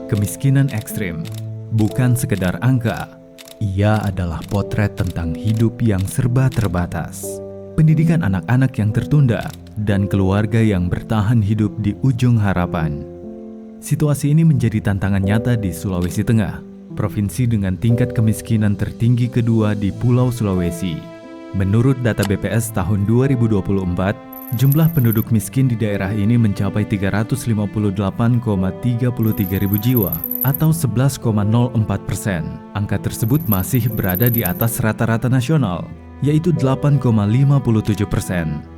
Kemiskinan ekstrim bukan sekedar angka, ia adalah potret tentang hidup yang serba terbatas, pendidikan anak-anak yang tertunda, dan keluarga yang bertahan hidup di ujung harapan. Situasi ini menjadi tantangan nyata di Sulawesi Tengah, provinsi dengan tingkat kemiskinan tertinggi kedua di Pulau Sulawesi. Menurut data BPS tahun 2024, jumlah penduduk miskin di daerah ini mencapai 358,33 ribu jiwa atau 11,04%. Angka tersebut masih berada di atas rata-rata nasional, yaitu 8,57%.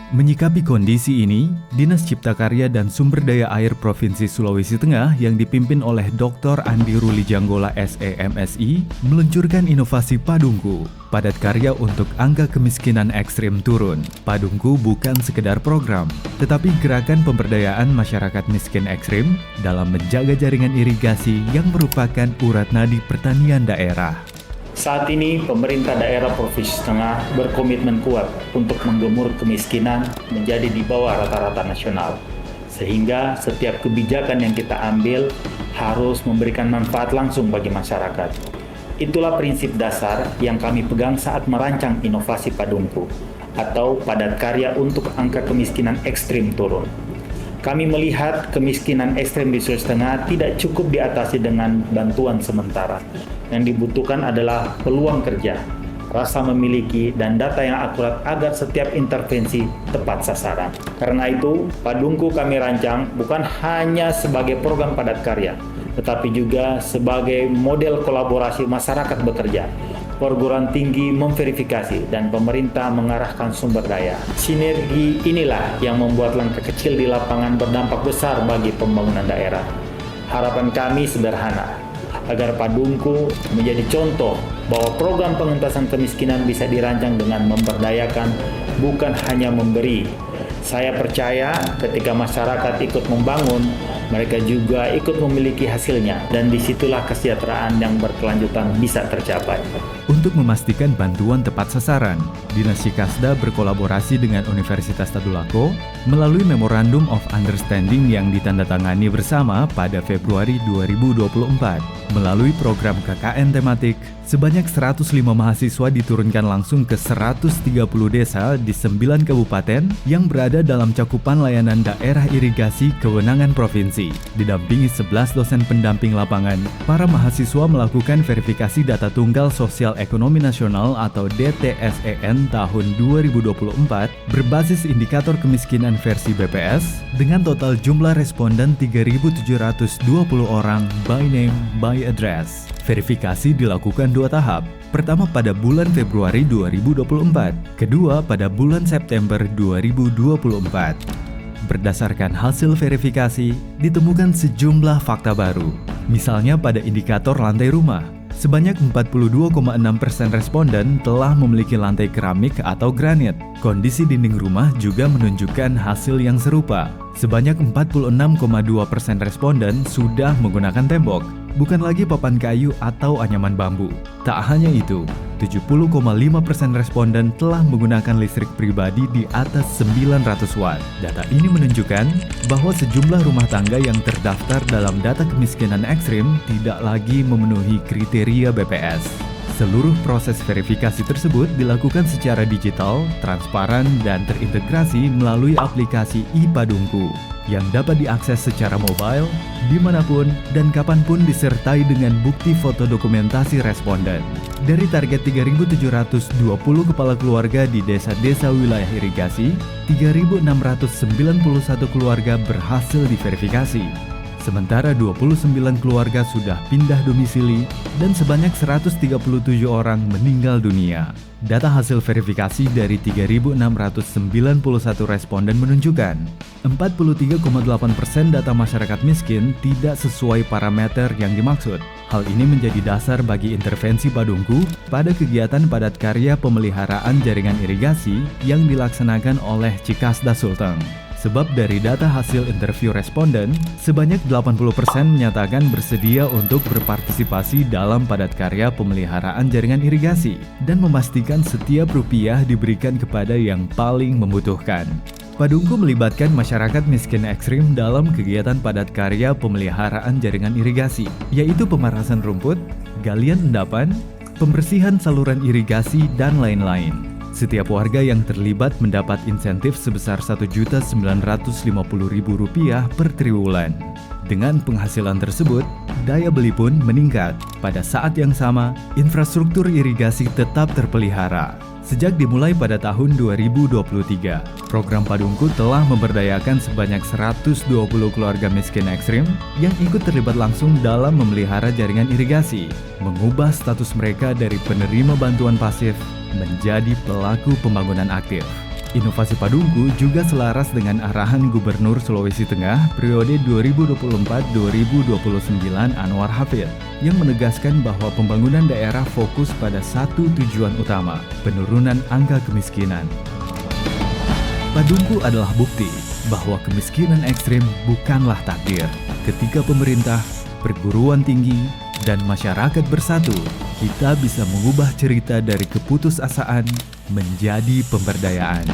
Menyikapi kondisi ini, Dinas Cipta Karya dan Sumber Daya Air Provinsi Sulawesi Tengah yang dipimpin oleh Dr. Andi Ruli Janggola SEMSI meluncurkan inovasi Padungku, padat karya untuk angka kemiskinan ekstrim turun. Padungku bukan sekedar program, tetapi gerakan pemberdayaan masyarakat miskin ekstrim dalam menjaga jaringan irigasi yang merupakan urat nadi pertanian daerah. Saat ini, pemerintah daerah Provinsi Tengah berkomitmen kuat untuk menggemur kemiskinan menjadi di bawah rata-rata nasional. Sehingga setiap kebijakan yang kita ambil harus memberikan manfaat langsung bagi masyarakat. Itulah prinsip dasar yang kami pegang saat merancang inovasi Padungku, atau padat karya untuk angka kemiskinan ekstrim turun. Kami melihat kemiskinan ekstrem di Sulawesi Tengah tidak cukup diatasi dengan bantuan sementara. Yang dibutuhkan adalah peluang kerja, rasa memiliki, dan data yang akurat agar setiap intervensi tepat sasaran. Karena itu, Padungku kami rancang bukan hanya sebagai program padat karya, tetapi juga sebagai model kolaborasi masyarakat bekerja, perguruan tinggi memverifikasi, dan pemerintah mengarahkan sumber daya. Sinergi inilah yang membuat langkah kecil di lapangan berdampak besar bagi pembangunan daerah. Harapan kami sederhana, agar Padungku menjadi contoh bahwa program pengentasan kemiskinan bisa dirancang dengan memberdayakan, bukan hanya memberi. Saya percaya ketika masyarakat ikut membangun, mereka juga ikut memiliki hasilnya, dan disitulah kesejahteraan yang berkelanjutan bisa tercapai. Untuk memastikan bantuan tepat sasaran, Dinas Cikasda berkolaborasi dengan Universitas Tadulako melalui Memorandum of Understanding yang ditandatangani bersama pada Februari 2024. Melalui program KKN tematik, sebanyak 105 mahasiswa diturunkan langsung ke 130 desa di 9 kabupaten yang berada dalam cakupan layanan daerah irigasi kewenangan provinsi. Didampingi 11 dosen pendamping lapangan, para mahasiswa melakukan verifikasi data tunggal sosial ekonomi nasional atau DTSEN tahun 2024 berbasis indikator kemiskinan versi BPS dengan total jumlah responden 3.720 orang by name by address. Verifikasi dilakukan 2 tahap. Pertama pada bulan Februari 2024, kedua pada bulan September 2024. Berdasarkan hasil verifikasi, ditemukan sejumlah fakta baru. Misalnya pada indikator lantai rumah, sebanyak 42,6% responden telah memiliki lantai keramik atau granit. Kondisi dinding rumah juga menunjukkan hasil yang serupa. Sebanyak 46,2% responden sudah menggunakan tembok, bukan lagi papan kayu atau anyaman bambu. Tak hanya itu, 70,5% responden telah menggunakan listrik pribadi di atas 900 watt. Data ini menunjukkan bahwa sejumlah rumah tangga yang terdaftar dalam data kemiskinan ekstrim tidak lagi memenuhi kriteria BPS. Seluruh proses verifikasi tersebut dilakukan secara digital, transparan, dan terintegrasi melalui aplikasi iPadungku yang dapat diakses secara mobile, dimanapun dan kapanpun disertai dengan bukti foto dokumentasi responden. Dari target 3.720 kepala keluarga di desa-desa wilayah irigasi, 3.691 keluarga berhasil diverifikasi. Sementara 29 keluarga sudah pindah domisili dan sebanyak 137 orang meninggal dunia. Data hasil verifikasi dari 3.691 responden menunjukkan 43,8% data masyarakat miskin tidak sesuai parameter yang dimaksud. Hal ini menjadi dasar bagi intervensi Padungku pada kegiatan padat karya pemeliharaan jaringan irigasi yang dilaksanakan oleh Cikasda Sulteng. Sebab dari data hasil interview responden, sebanyak 80% menyatakan bersedia untuk berpartisipasi dalam padat karya pemeliharaan jaringan irigasi dan memastikan setiap rupiah diberikan kepada yang paling membutuhkan. Padungku melibatkan masyarakat miskin ekstrim dalam kegiatan padat karya pemeliharaan jaringan irigasi, yaitu pemerasan rumput, galian endapan, pembersihan saluran irigasi, dan lain-lain. Setiap warga yang terlibat mendapat insentif sebesar Rp1.950.000 per triwulan. Dengan penghasilan tersebut, daya beli pun meningkat. Pada saat yang sama, infrastruktur irigasi tetap terpelihara. Sejak dimulai pada tahun 2023, program Padungku telah memberdayakan sebanyak 120 keluarga miskin ekstrim yang ikut terlibat langsung dalam memelihara jaringan irigasi, mengubah status mereka dari penerima bantuan pasif menjadi pelaku pembangunan aktif. Inovasi Padungku juga selaras dengan arahan Gubernur Sulawesi Tengah periode 2024-2029 Anwar Hafid yang menegaskan bahwa pembangunan daerah fokus pada satu tujuan utama, penurunan angka kemiskinan. Padungku adalah bukti bahwa kemiskinan ekstrim bukanlah takdir. Ketika pemerintah, perguruan tinggi, dan masyarakat bersatu, kita bisa mengubah cerita dari keputusasaan menjadi pemberdayaan.